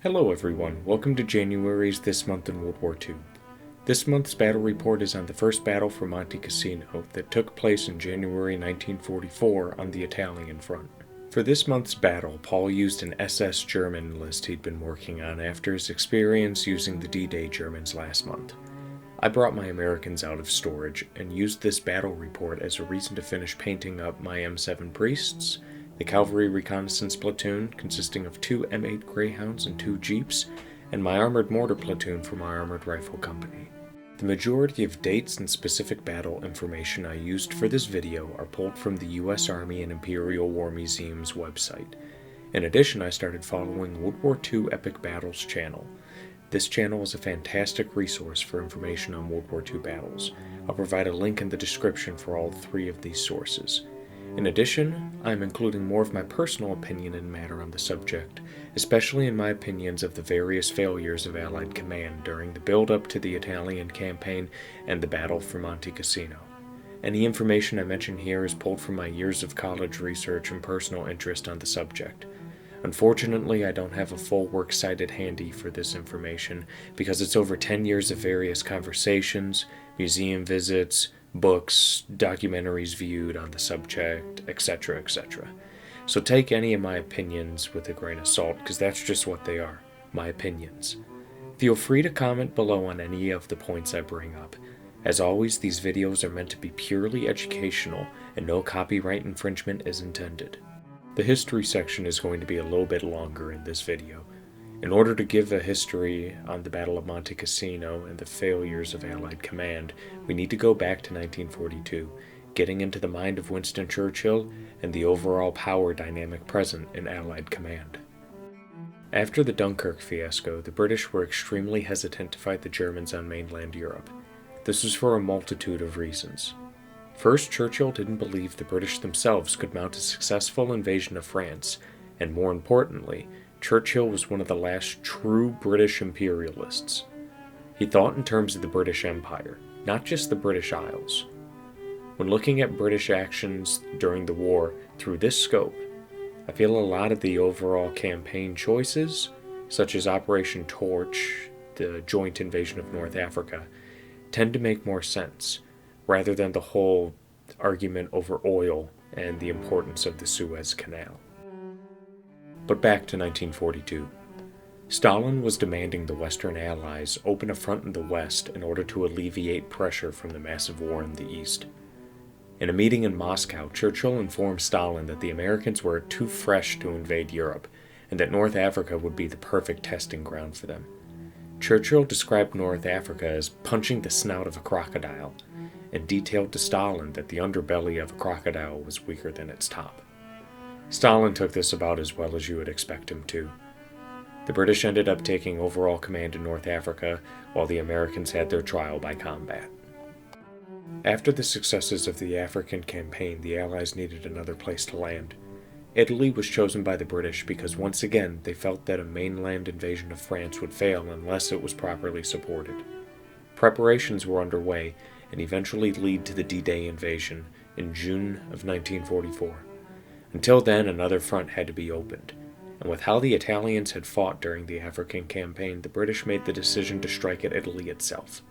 Hello everyone, welcome to January's This Month in World War II. This month's battle report is on the first battle for Monte Cassino that took place in January 1944 on the Italian front. For this month's battle, Paul used an SS German list he'd been working on after his experience using the D-Day Germans last month. I brought my Americans out of storage and used this battle report as a reason to finish painting up my M7 priests, the cavalry reconnaissance platoon consisting of 2 M8 Greyhounds and 2 Jeeps, and my armored mortar platoon for my armored rifle company. The majority of dates and specific battle information I used for this video are pulled from the US Army and Imperial War Museum's website. In addition, I started following World War II Epic Battles channel. This channel is a fantastic resource for information on World War II battles. I'll provide a link in the description for all 3 of these sources. In addition, I am including more of my personal opinion and matter on the subject, especially in my opinions of the various failures of Allied command during the build-up to the Italian campaign and the battle for Monte Cassino. Any information I mention here is pulled from my years of college research and personal interest on the subject. Unfortunately, I don't have a full works cited handy for this information because it's over 10 years of various conversations, museum visits, books, documentaries viewed on the subject, etc., etc. So take any of my opinions with a grain of salt, because that's just what they are, my opinions. Feel free to comment below on any of the points I bring up. As always, these videos are meant to be purely educational, and no copyright infringement is intended. The history section is going to be a little bit longer in this video. In order to give a history on the Battle of Monte Cassino and the failures of Allied command, we need to go back to 1942, getting into the mind of Winston Churchill and the overall power dynamic present in Allied command. After the Dunkirk fiasco, the British were extremely hesitant to fight the Germans on mainland Europe. This was for a multitude of reasons. First, Churchill didn't believe the British themselves could mount a successful invasion of France, and more importantly, Churchill was one of the last true British imperialists. He thought in terms of the British Empire, not just the British Isles. When looking at British actions during the war through this scope, I feel a lot of the overall campaign choices, such as Operation Torch, the joint invasion of North Africa, tend to make more sense, rather than the whole argument over oil and the importance of the Suez Canal. But back to 1942. Stalin was demanding the Western Allies open a front in the West in order to alleviate pressure from the massive war in the East. In a meeting in Moscow, Churchill informed Stalin that the Americans were too fresh to invade Europe, and that North Africa would be the perfect testing ground for them. Churchill described North Africa as punching the snout of a crocodile, and detailed to Stalin that the underbelly of a crocodile was weaker than its top. Stalin took this about as well as you would expect him to. The British ended up taking overall command in North Africa, while the Americans had their trial by combat. After the successes of the African campaign, the Allies needed another place to land. Italy was chosen by the British because once again they felt that a mainland invasion of France would fail unless it was properly supported. Preparations were underway and eventually lead to the D-Day invasion in June of 1944. Until then, another front had to be opened, and with how the Italians had fought during the African campaign, the British made the decision to strike at Italy itself.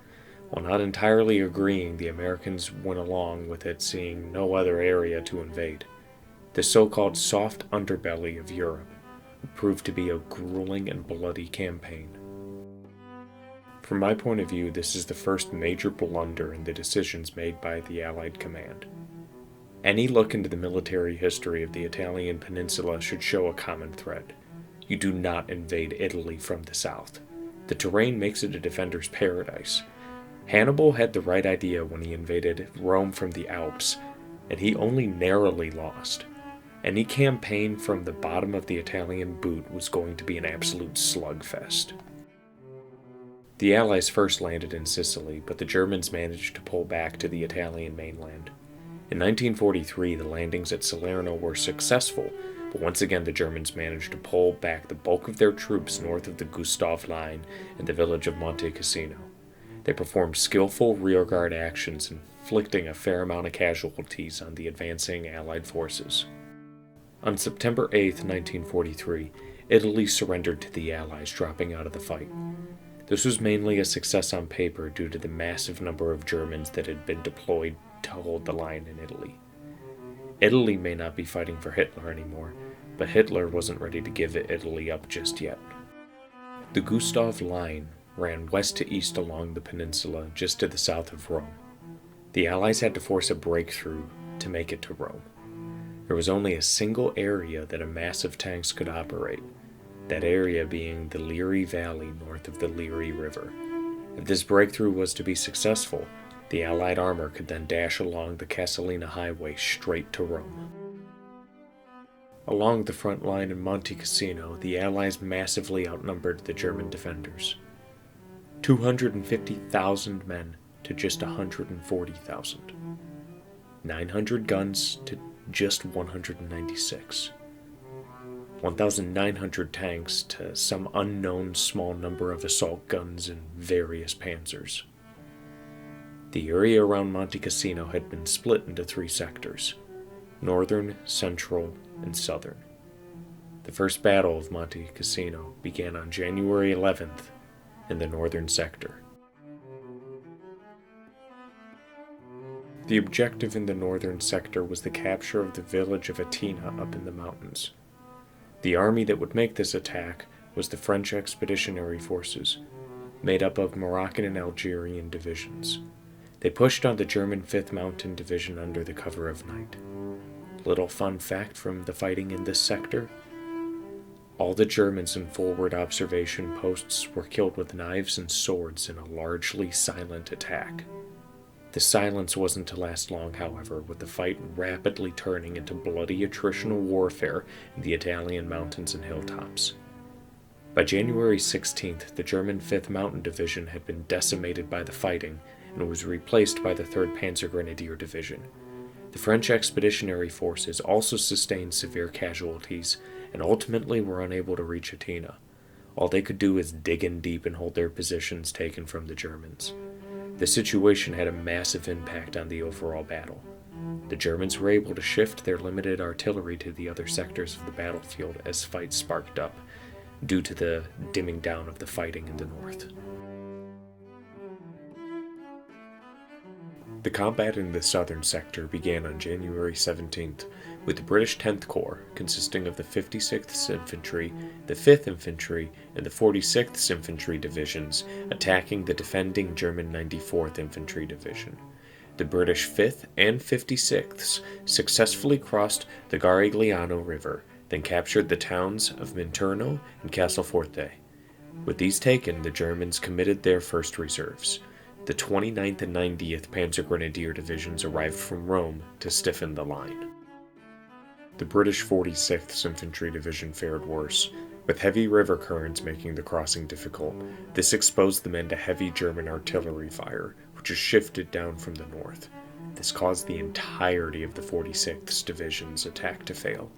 While not entirely agreeing, the Americans went along with it, seeing no other area to invade. The so-called soft underbelly of Europe would prove to be a grueling and bloody campaign. From my point of view, this is the first major blunder in the decisions made by the Allied command. Any look into the military history of the Italian peninsula should show a common thread. You do not invade Italy from the south. The terrain makes it a defender's paradise. Hannibal had the right idea when he invaded Rome from the Alps, and he only narrowly lost. Any campaign from the bottom of the Italian boot was going to be an absolute slugfest. The Allies first landed in Sicily, but the Germans managed to pull back to the Italian mainland. In 1943, the landings at Salerno were successful, but once again the Germans managed to pull back the bulk of their troops north of the Gustav Line in the village of Monte Cassino. They performed skillful rearguard actions, inflicting a fair amount of casualties on the advancing Allied forces. On September 8, 1943, Italy surrendered to the Allies, dropping out of the fight. This was mainly a success on paper due to the massive number of Germans that had been deployed to hold the line in Italy. Italy may not be fighting for Hitler anymore, but Hitler wasn't ready to give Italy up just yet. The Gustav Line ran west to east along the peninsula just to the south of Rome. The Allies had to force a breakthrough to make it to Rome. There was only a single area that a massive tanks could operate, that area being the Liri Valley north of the Liri River. If this breakthrough was to be successful, the Allied armor could then dash along the Cassino highway straight to Rome. Along the front line in Monte Cassino, the Allies massively outnumbered the German defenders. 250,000 men to just 140,000. 900 guns to just 196. 1,900 tanks to some unknown small number of assault guns and various panzers. The area around Monte Cassino had been split into 3 sectors: northern, central, and southern. The first battle of Monte Cassino began on January 11th in the northern sector. The objective in the northern sector was the capture of the village of Atina up in the mountains. The army that would make this attack was the French Expeditionary Forces, made up of Moroccan and Algerian divisions. They pushed on the German 5th Mountain Division under the cover of night. Little fun fact from the fighting in this sector: all the Germans in forward observation posts were killed with knives and swords in a largely silent attack. The silence wasn't to last long, however, with the fight rapidly turning into bloody attritional warfare in the Italian mountains and hilltops. By January 16th, the German 5th Mountain Division had been decimated by the fighting and was replaced by the 3rd Panzer Grenadier Division. The French Expeditionary Forces also sustained severe casualties and ultimately were unable to reach Atina. All they could do was dig in deep and hold their positions taken from the Germans. The situation had a massive impact on the overall battle. The Germans were able to shift their limited artillery to the other sectors of the battlefield as fights sparked up, due to the dimming down of the fighting in the north. The combat in the southern sector began on January 17th, with the British 10th Corps, consisting of the 56th Infantry, the 5th Infantry, and the 46th Infantry Divisions, attacking the defending German 94th Infantry Division. The British 5th and 56th successfully crossed the Garigliano River, then captured the towns of Minturno and Castelforte. With these taken, the Germans committed their first reserves. The 29th and 90th Panzer Grenadier Divisions arrived from Rome to stiffen the line. The British 46th Infantry Division fared worse, with heavy river currents making the crossing difficult. This exposed the men to heavy German artillery fire, which was shifted down from the north. This caused the entirety of the 46th Division's attack to fail.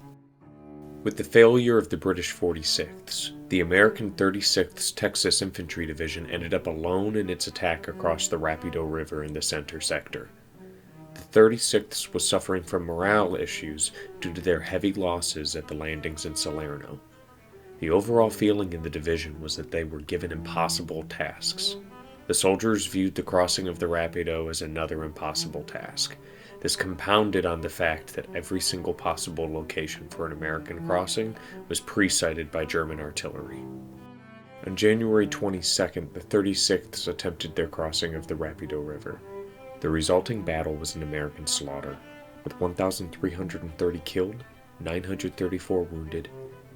With the failure of the British 46th, the American 36th Texas Infantry Division ended up alone in its attack across the Rapido River in the center sector. The 36th was suffering from morale issues due to their heavy losses at the landings in Salerno. The overall feeling in the division was that they were given impossible tasks. The soldiers viewed the crossing of the Rapido as another impossible task. This compounded on the fact that every single possible location for an American crossing was pre-sighted by German artillery. On January 22nd, the 36th attempted their crossing of the Rapido River. The resulting battle was an American slaughter, with 1,330 killed, 934 wounded,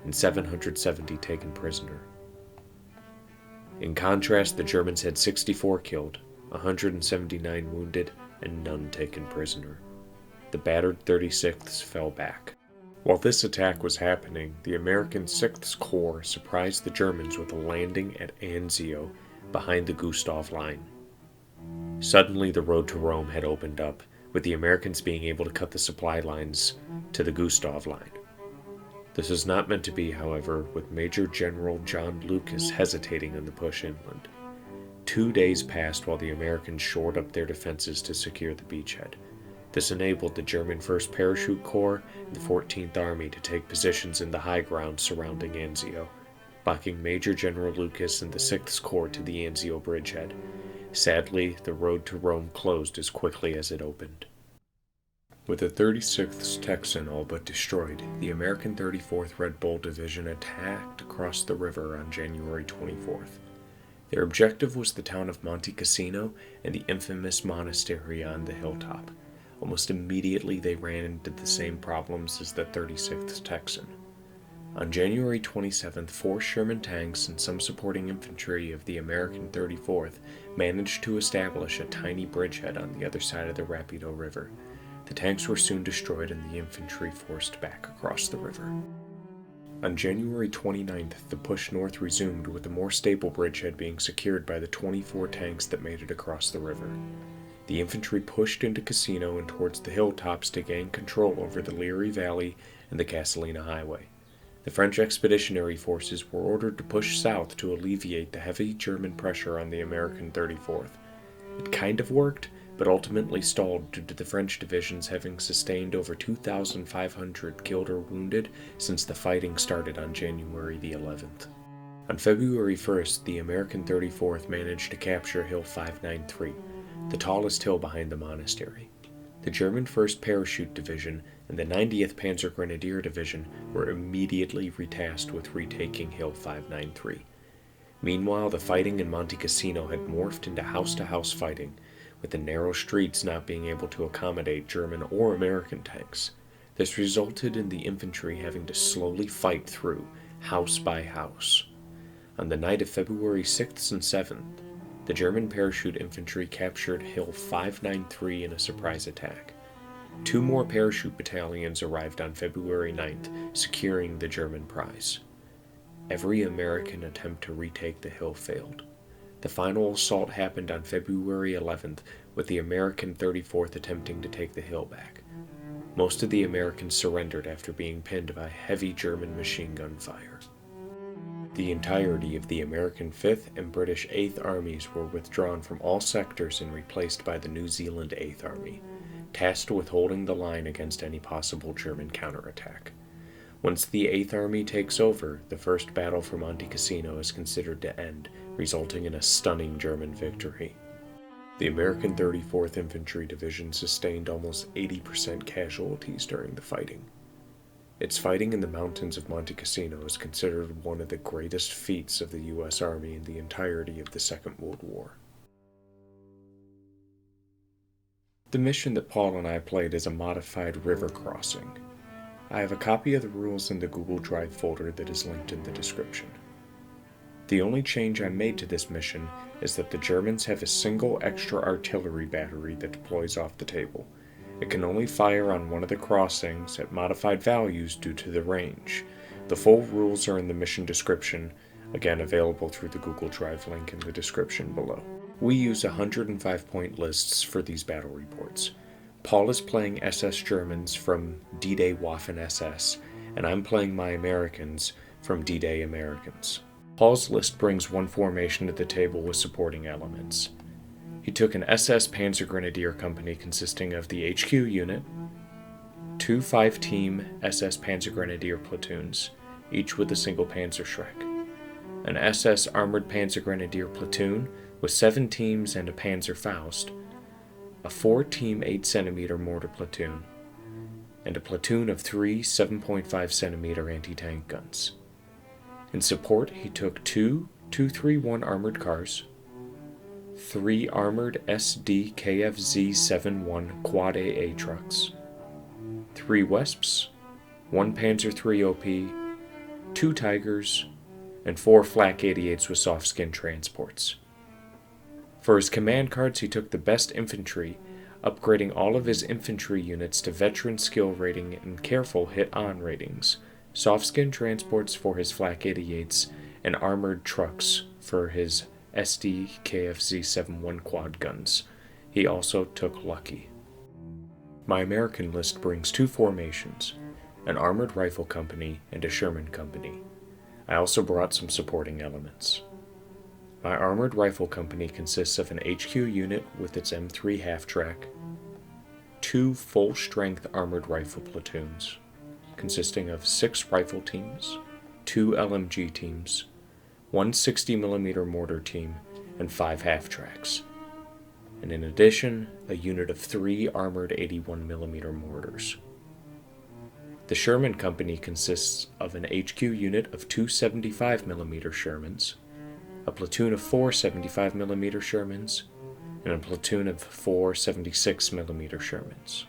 and 770 taken prisoner. In contrast, the Germans had 64 killed, 179 wounded, and none taken prisoner. The battered 36th fell back. While this attack was happening, the American 6th Corps surprised the Germans with a landing at Anzio behind the Gustav Line. Suddenly, the road to Rome had opened up, with the Americans being able to cut the supply lines to the Gustav Line. This was not meant to be, however, with Major General John Lucas hesitating on the push inland. 2 days passed while the Americans shored up their defenses to secure the beachhead. This enabled the German 1st Parachute Corps and the 14th Army to take positions in the high ground surrounding Anzio, blocking Major General Lucas and the 6th Corps to the Anzio bridgehead. Sadly, the road to Rome closed as quickly as it opened. With the 36th Texan all but destroyed, the American 34th Red Bull Division attacked across the river on January 24th. Their objective was the town of Monte Cassino and the infamous monastery on the hilltop. Almost immediately they ran into the same problems as the 36th Texan. On January 27th, 4 Sherman tanks and some supporting infantry of the American 34th managed to establish a tiny bridgehead on the other side of the Rapido River. The tanks were soon destroyed and the infantry forced back across the river. On January 29th, the push north resumed with a more stable bridgehead being secured by the 24 tanks that made it across the river. The infantry pushed into Cassino and towards the hilltops to gain control over the Liri Valley and the Castellina Highway. The French expeditionary forces were ordered to push south to alleviate the heavy German pressure on the American 34th. It kind of worked, but ultimately stalled due to the French divisions having sustained over 2,500 killed or wounded since the fighting started on January the 11th. On February 1st, the American 34th managed to capture Hill 593, the tallest hill behind the monastery. The German 1st Parachute Division and the 90th Panzer Grenadier Division were immediately retasked with retaking Hill 593. Meanwhile, the fighting in Monte Cassino had morphed into house-to-house fighting, with the narrow streets not being able to accommodate German or American tanks. This resulted in the infantry having to slowly fight through, house by house. On the night of February 6th and 7th, the German parachute infantry captured Hill 593 in a surprise attack. 2 more parachute battalions arrived on February 9th, securing the German prize. Every American attempt to retake the hill failed. The final assault happened on February 11th, with the American 34th attempting to take the hill back. Most of the Americans surrendered after being pinned by heavy German machine gun fire. The entirety of the American 5th and British 8th Armies were withdrawn from all sectors and replaced by the New Zealand 8th Army, tasked with holding the line against any possible German counterattack. Once the 8th Army takes over, the first battle for Monte Cassino is considered to end, resulting in a stunning German victory. The American 34th Infantry Division sustained almost 80% casualties during the fighting. Its fighting in the mountains of Monte Cassino is considered one of the greatest feats of the U.S. Army in the entirety of the Second World War. The mission that Paul and I played is a modified river crossing. I have a copy of the rules in the Google Drive folder that is linked in the description. The only change I made to this mission is that the Germans have a single extra artillery battery that deploys off the table. It can only fire on one of the crossings at modified values due to the range. The full rules are in the mission description, again available through the Google Drive link in the description below. We use 105-point lists for these battle reports. Paul is playing SS Germans from D-Day Waffen-SS, and I'm playing my Americans from D-Day Americans. Paul's list brings one formation to the table with supporting elements. He took an SS Panzer Grenadier Company consisting of the HQ unit, 2 5-team SS Panzer Grenadier platoons, each with a single Panzerschreck, an SS Armored Panzer Grenadier platoon with 7 teams and a Panzerfaust, a 4-team 8cm mortar platoon, and a platoon of 3 7.5cm anti-tank guns. In support, he took 2 231 armored cars, 3 armored SD KFZ-71 Quad AA trucks, 3 Wesps, 1 Panzer III OP, 2 Tigers, and 4 Flak 88s with soft-skin transports. For his command cards, he took the best infantry, upgrading all of his infantry units to veteran skill rating and careful hit-on ratings, soft-skin transports for his Flak 88s, and armored trucks for his SD KFZ-71 quad guns. He also took Lucky. My American list brings 2 formations, an armored rifle company and a Sherman company. I also brought some supporting elements. My armored rifle company consists of an HQ unit with its M3 half-track, 2 full-strength armored rifle platoons, consisting of 6 rifle teams, 2 LMG teams, 1 60mm mortar team, and 5 half-tracks, and in addition, a unit of 3 armored 81mm mortars. The Sherman Company consists of an HQ unit of 2 75mm Shermans, a platoon of 4 75mm Shermans, and a platoon of 4 76mm Shermans.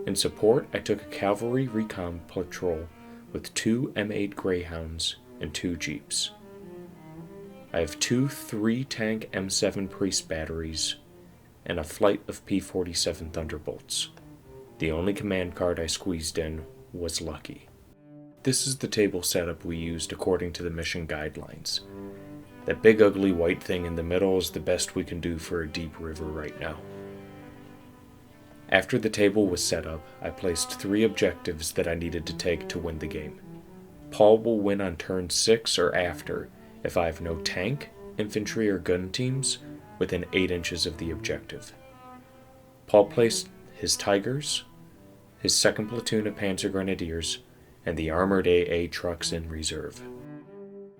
In support, I took a cavalry recon patrol with 2 M8 Greyhounds and 2 Jeeps. I have 2 3-tank M7 Priest batteries and a flight of P-47 Thunderbolts. The only command card I squeezed in was lucky. This is the table setup we used according to the mission guidelines. That big ugly white thing in the middle is the best we can do for a deep river right now. After the table was set up, I placed 3 objectives that I needed to take to win the game. Paul will win on turn 6 or after if I have no tank, infantry, or gun teams within 8 inches of the objective. Paul placed his Tigers, his 2nd platoon of Panzer Grenadiers, and the armored AA trucks in reserve.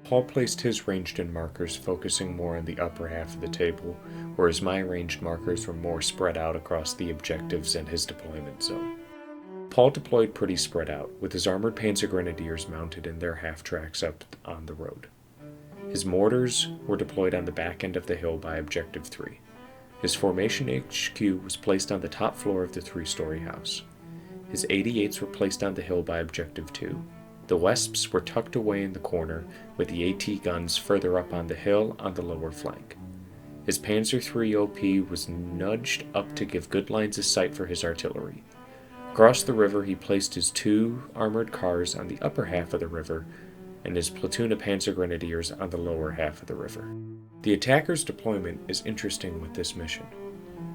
Paul placed his ranged-in markers focusing more on the upper half of the table, whereas my ranged markers were more spread out across the objectives and his deployment zone. Paul deployed pretty spread out, with his armored Panzer Grenadiers mounted in their half-tracks up on the road. His mortars were deployed on the back end of the hill by Objective 3. His formation HQ was placed on the top floor of the 3-story house. His 88s were placed on the hill by Objective 2. The Wesps were tucked away in the corner, with the AT guns further up on the hill on the lower flank. His Panzer III OP was nudged up to give good lines of sight for his artillery. Across the river, he placed his 2 armored cars on the upper half of the river, and his platoon of Panzer Grenadiers on the lower half of the river. The attacker's deployment is interesting with this mission.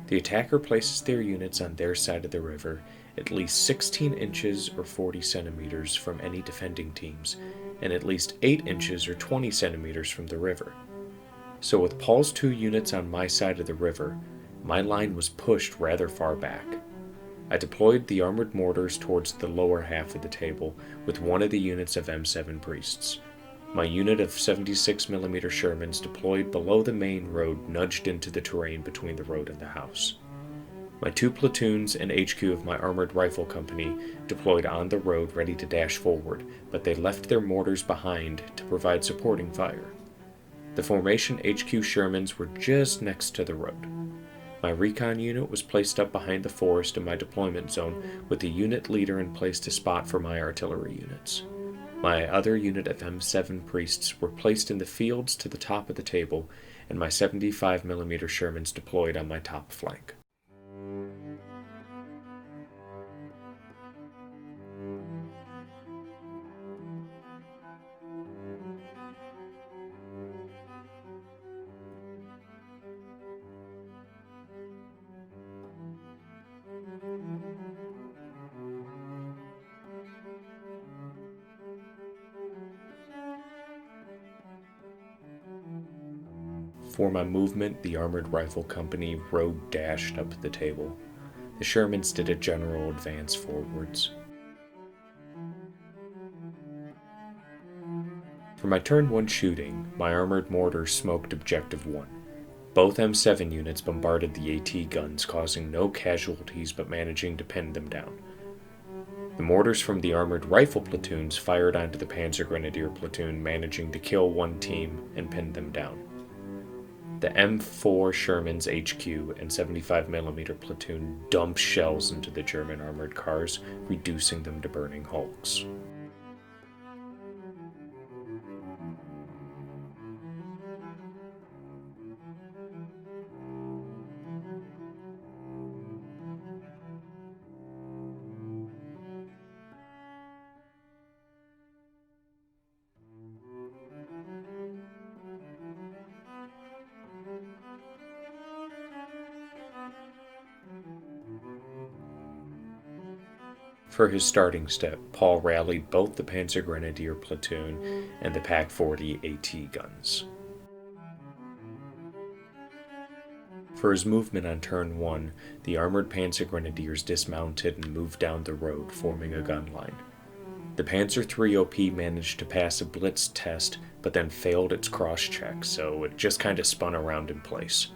The attacker places their units on their side of the river, at least 16 inches or 40 centimeters from any defending teams, and at least 8 inches or 20 centimeters from the river. So with Paul's 2 units on my side of the river, my line was pushed rather far back. I deployed the armored mortars towards the lower half of the table with one of the units of M7 Priests. My unit of 76mm Shermans deployed below the main road nudged into the terrain between the road and the house. My 2 platoons and HQ of my armored rifle company deployed on the road ready to dash forward, but they left their mortars behind to provide supporting fire. The formation HQ Shermans were just next to the road. My recon unit was placed up behind the forest in my deployment zone with the unit leader in place to spot for my artillery units. My other unit of M7 Priests were placed in the fields to the top of the table, and my 75mm Shermans deployed on my top flank. For my movement, the armored rifle company road dashed up the table. The Shermans did a general advance forwards. For my turn 1 shooting, my armored mortar smoked Objective 1. Both M7 units bombarded the AT guns, causing no casualties but managing to pin them down. The mortars from the armored rifle platoons fired onto the Panzer Grenadier platoon, managing to kill 1 team and pin them down. The M4 Sherman's HQ and 75mm platoon dumped shells into the German armored cars, reducing them to burning hulks. For his starting step, Paul rallied both the Panzer Grenadier platoon and the Pak 40 AT guns. For his movement on turn 1, the armored Panzer Grenadiers dismounted and moved down the road, forming a gun line. The Panzer III OP managed to pass a blitz test, but then failed its cross-check, so it just kinda spun around in place.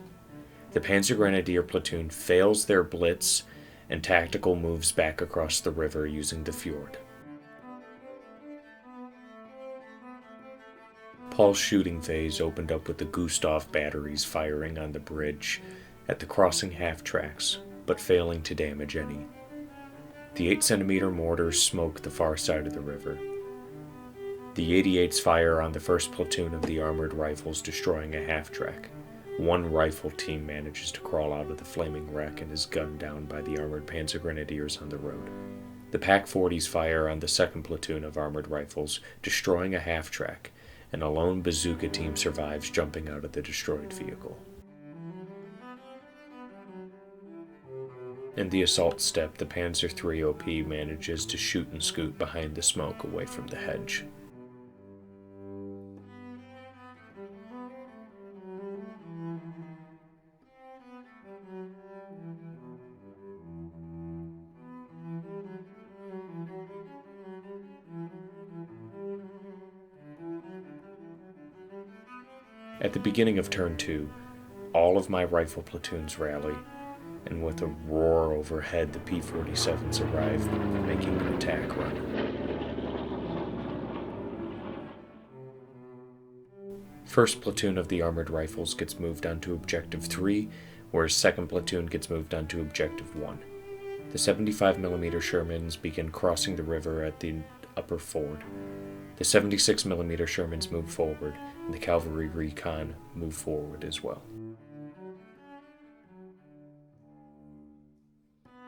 The Panzer Grenadier platoon fails their blitz and tactical moves back across the river using the fjord. Paul's shooting phase opened up with the Gustav batteries firing on the bridge at the crossing half-tracks, but failing to damage any. The 8cm mortars smoked the far side of the river. The 88s fire on the first platoon of the armored rifles, destroying a half-track. One rifle team manages to crawl out of the flaming wreck and is gunned down by the armored Panzer Grenadiers on the road. The PaK-40s fire on the second platoon of armored rifles, destroying a half-track, and a lone bazooka team survives jumping out of the destroyed vehicle. In the assault step, the Panzer III OP manages to shoot and scoot behind the smoke away from the hedge. At the beginning of turn 2, all of my rifle platoons rally, and with a roar overhead, the P-47s arrive, making an attack run. First platoon of the armored rifles gets moved onto Objective 3, whereas second platoon gets moved onto Objective 1. The 75mm Shermans begin crossing the river at the upper ford. The 76mm Shermans move forward, and the cavalry recon move forward as well.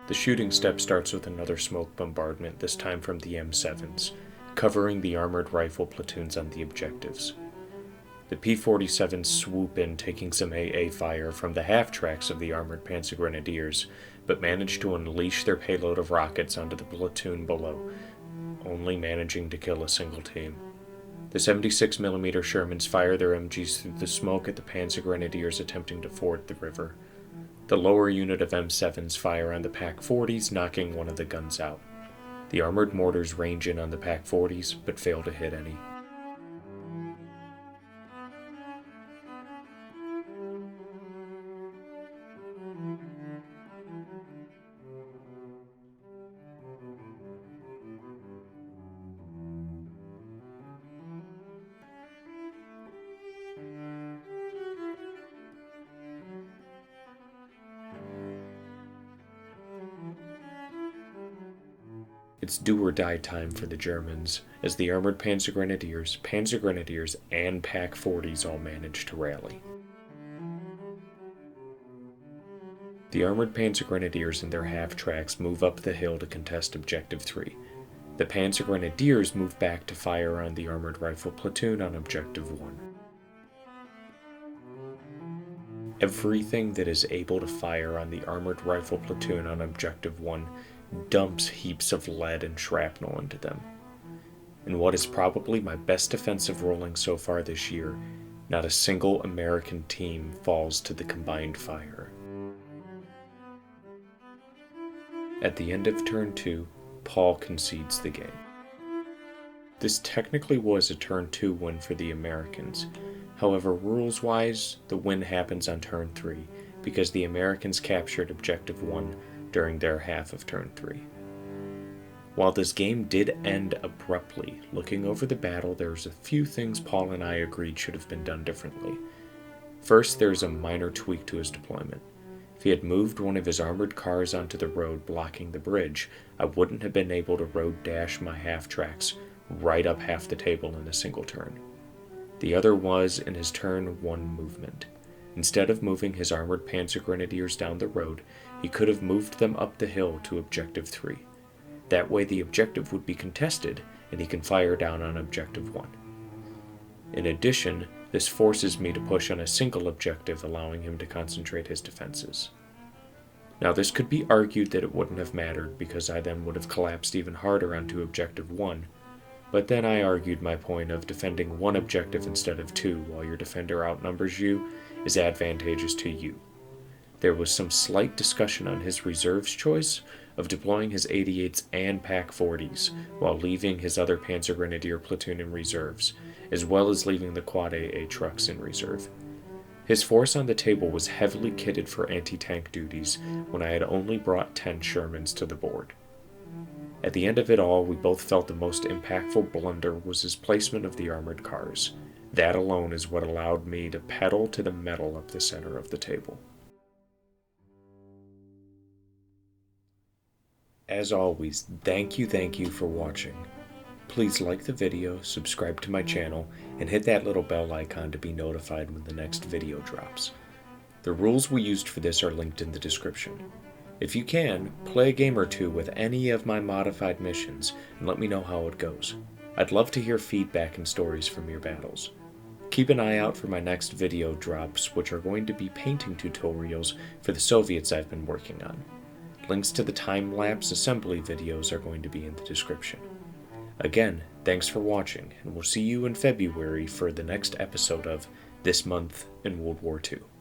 The shooting step starts with another smoke bombardment, this time from the M7s, covering the armored rifle platoons on the objectives. The P-47s swoop in, taking some AA fire from the half-tracks of the armored Panzer Grenadiers, but manage to unleash their payload of rockets onto the platoon below, only managing to kill a single team. The 76mm Shermans fire their MGs through the smoke at the Panzer Grenadiers attempting to ford the river. The lower unit of M7s fire on the PaK-40s, knocking one of the guns out. The armored mortars range in on the PaK-40s, but fail to hit any. It's do-or-die time for the Germans, as the armored Panzer Grenadiers, and PaK-40s all manage to rally. The armored Panzer Grenadiers and their half-tracks move up the hill to contest Objective 3. The Panzer Grenadiers move back to fire on the armored rifle platoon on Objective 1. Everything that is able to fire on the armored rifle platoon on Objective 1 dumps heaps of lead and shrapnel into them. In what is probably my best defensive rolling so far this year, not a single American team falls to the combined fire. At the end of turn 2, Paul concedes the game. This technically was a turn 2 win for the Americans. However, rules-wise, the win happens on turn 3, because the Americans captured Objective 1 during their half of turn 3. While this game did end abruptly, looking over the battle, there's a few things Paul and I agreed should have been done differently. First, there's a minor tweak to his deployment. If he had moved one of his armored cars onto the road blocking the bridge, I wouldn't have been able to road dash my half-tracks right up half the table in a single turn. The other was in his turn 1 movement. Instead of moving his armored Panzer Grenadiers down the road, he could have moved them up the hill to Objective 3. That way the objective would be contested, and he can fire down on Objective 1. In addition, this forces me to push on a single objective, allowing him to concentrate his defenses. Now this could be argued that it wouldn't have mattered, because I then would have collapsed even harder onto Objective 1, but then I argued my point of defending one objective instead of 2 while your defender outnumbers you is advantageous to you. There was some slight discussion on his reserves choice of deploying his 88s and Pack 40s while leaving his other Panzer Grenadier platoon in reserves, as well as leaving the Quad AA trucks in reserve. His force on the table was heavily kitted for anti-tank duties when I had only brought 10 Shermans to the board. At the end of it all, we both felt the most impactful blunder was his placement of the armored cars. That alone is what allowed me to pedal to the metal up the center of the table. As always, thank you for watching. Please like the video, subscribe to my channel, and hit that little bell icon to be notified when the next video drops. The rules we used for this are linked in the description. If you can, play a game or two with any of my modified missions and let me know how it goes. I'd love to hear feedback and stories from your battles. Keep an eye out for my next video drops, which are going to be painting tutorials for the Soviets I've been working on. Links to the time-lapse assembly videos are going to be in the description. Again, thanks for watching, and we'll see you in February for the next episode of This Month in World War II.